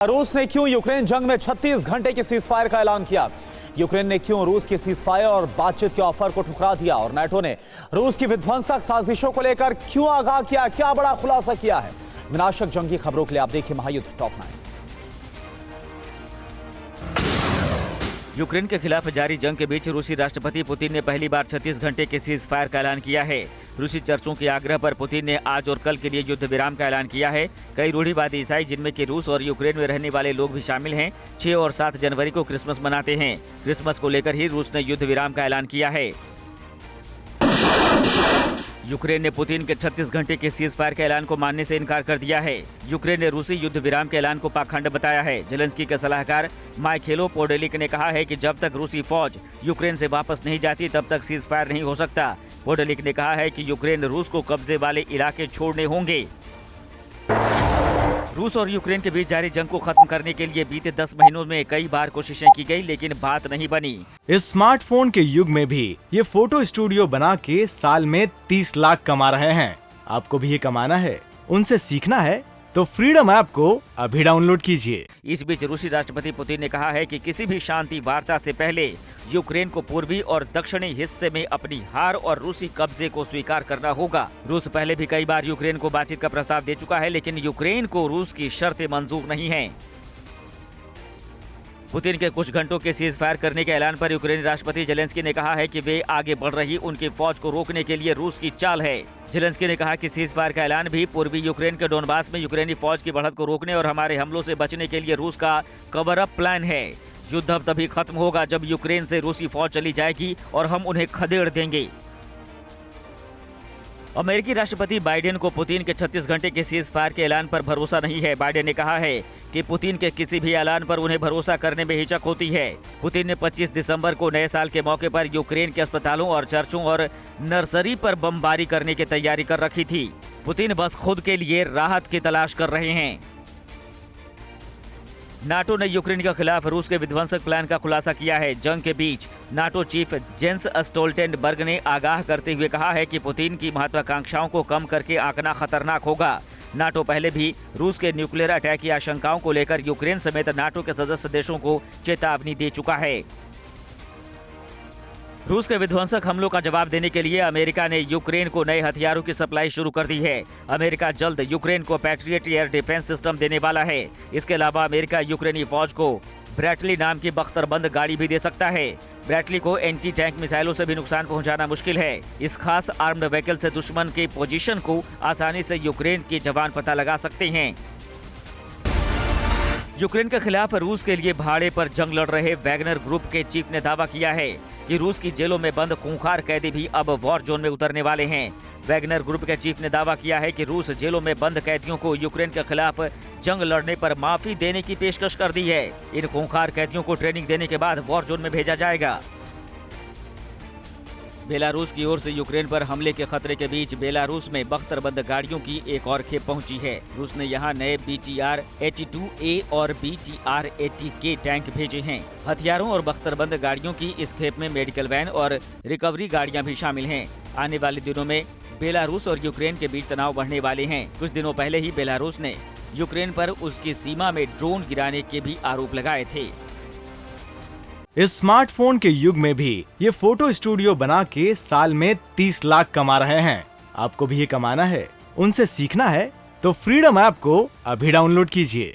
रूस ने क्यों यूक्रेन जंग में 36 घंटे की सीजफायर का ऐलान किया? यूक्रेन ने क्यों रूस की सीजफायर और बातचीत के ऑफर को ठुकरा दिया? और नाटो ने रूस की विध्वंसक साजिशों को लेकर क्यों आगाह किया? क्या बड़ा खुलासा किया है? विनाशक जंग की खबरों के लिए आप देखिए महायुद्ध टॉप 9। यूक्रेन के खिलाफ जारी जंग के बीच रूसी राष्ट्रपति पुतिन ने पहली बार 36 घंटे के सीज फायर का ऐलान किया है। रूसी चर्चों के आग्रह पर पुतिन ने आज और कल के लिए युद्ध विराम का ऐलान किया है। कई रूढ़िवादी ईसाई, जिनमें कि रूस और यूक्रेन में रहने वाले लोग भी शामिल हैं, 6 और 7 जनवरी को क्रिसमस मनाते हैं। क्रिसमस को लेकर ही रूस ने युद्ध विराम का ऐलान किया है। यूक्रेन ने पुतिन के 36 घंटे के सीज फायर के ऐलान को मानने से इनकार कर दिया है। यूक्रेन ने रूसी युद्ध विराम के ऐलान को पाखंड बताया है। जेलेंस्की के सलाहकार माइखेलो पोडोलिक ने कहा है कि जब तक रूसी फौज यूक्रेन से वापस नहीं जाती तब तक सीज फायर नहीं हो सकता। पोडोलिक ने कहा है कि यूक्रेन रूस को कब्जे वाले इलाके छोड़ने होंगे। रूस और यूक्रेन के बीच जारी जंग को खत्म करने के लिए बीते 10 महीनों में कई बार कोशिशें की गई, लेकिन बात नहीं बनी। इस स्मार्टफोन के युग में भी ये फोटो स्टूडियो बना के साल में 30 लाख कमा रहे हैं। आपको भी ये कमाना है, उनसे सीखना है तो फ्रीडम ऐप को अभी डाउनलोड कीजिए। इस बीच रूसी राष्ट्रपति पुतिन ने कहा है कि किसी भी शांति वार्ता से पहले यूक्रेन को पूर्वी और दक्षिणी हिस्से में अपनी हार और रूसी कब्जे को स्वीकार करना होगा। रूस पहले भी कई बार यूक्रेन को बातचीत का प्रस्ताव दे चुका है, लेकिन यूक्रेन को रूस की शर्तें मंजूर नहीं हैं। पुतिन के कुछ घंटों के सीज फायर करने के ऐलान पर यूक्रेनी राष्ट्रपति जेलेंस्की ने कहा है कि वे आगे बढ़ रही उनकी फौज को रोकने के लिए रूस की चाल है। जेलेंस्की ने कहा कि सीज फायर का ऐलान भी पूर्वी यूक्रेन के डोनबास में यूक्रेनी फौज की बढ़त को रोकने और हमारे हमलों से बचने के लिए रूस का कवर अप प्लान है। युद्ध अब तभी खत्म होगा जब यूक्रेन से रूसी फौज चली जाएगी और हम उन्हें खदेड़ देंगे। अमेरिकी राष्ट्रपति बाइडेन को पुतिन के 36 घंटे के सीज फायर के ऐलान पर भरोसा नहीं है। बाइडेन ने कहा है कि पुतिन के किसी भी ऐलान पर उन्हें भरोसा करने में हिचक होती है। पुतिन ने 25 दिसंबर को नए साल के मौके पर यूक्रेन के अस्पतालों और चर्चों और नर्सरी पर बमबारी करने की तैयारी कर रखी थी। पुतिन बस खुद के लिए राहत की तलाश कर रहे हैं। नाटो ने यूक्रेन के खिलाफ रूस के विध्वंसक प्लान का खुलासा किया है। जंग के बीच नाटो चीफ जेंस स्टोल्टेनबर्ग ने आगाह करते हुए कहा है कि पुतिन की महत्वाकांक्षाओं को कम करके आंकना खतरनाक होगा। नाटो पहले भी रूस के न्यूक्लियर अटैक की आशंकाओं को लेकर यूक्रेन समेत नाटो के सदस्य देशों को चेतावनी दे चुका है। रूस के विध्वंसक हमलों का जवाब देने के लिए अमेरिका ने यूक्रेन को नए हथियारों की सप्लाई शुरू कर दी है। अमेरिका जल्द यूक्रेन को पैट्रियट एयर डिफेंस सिस्टम देने वाला है। इसके अलावा अमेरिका यूक्रेनी फौज को ब्रैटली नाम की बख्तरबंद गाड़ी भी दे सकता है। ब्रैटली को एंटी टैंक मिसाइलों से भी नुकसान पहुंचाना मुश्किल है। इस खास आर्म्ड व्हीकल से दुश्मन की पोजीशन को आसानी से यूक्रेन के जवान पता लगा सकते हैं। यूक्रेन के खिलाफ रूस के लिए भाड़े पर जंग लड़ रहे वैगनर ग्रुप के चीफ ने दावा किया है कि रूस की जेलों में बंद खूंखार कैदी भी अब वॉर जोन में उतरने वाले हैं। वैगनर ग्रुप के चीफ ने दावा किया है कि रूस जेलों में बंद कैदियों को यूक्रेन के खिलाफ जंग लड़ने पर माफी देने की पेशकश कर दी है। इन खूंखार कैदियों को ट्रेनिंग देने के बाद वॉर जोन में भेजा जाएगा। बेलारूस की ओर से यूक्रेन पर हमले के खतरे के बीच बेलारूस में बख्तरबंद गाड़ियों की एक और खेप पहुंची है। रूस ने यहां नए BTR-82A और BTR-80K टैंक भेजे हैं। हथियारों और बख्तरबंद गाड़ियों की इस खेप में मेडिकल वैन और रिकवरी गाड़ियां भी शामिल हैं। आने वाले दिनों में बेलारूस और यूक्रेन के बीच तनाव बढ़ने वाले हैं। कुछ दिनों पहले ही बेलारूस ने यूक्रेन पर उसकी सीमा में ड्रोन गिराने के भी आरोप लगाए थे। इस स्मार्टफोन के युग में भी ये फोटो स्टूडियो बना के साल में 30 लाख कमा रहे हैं। आपको भी ये कमाना है, उनसे सीखना है तो फ्रीडम ऐप को अभी डाउनलोड कीजिए।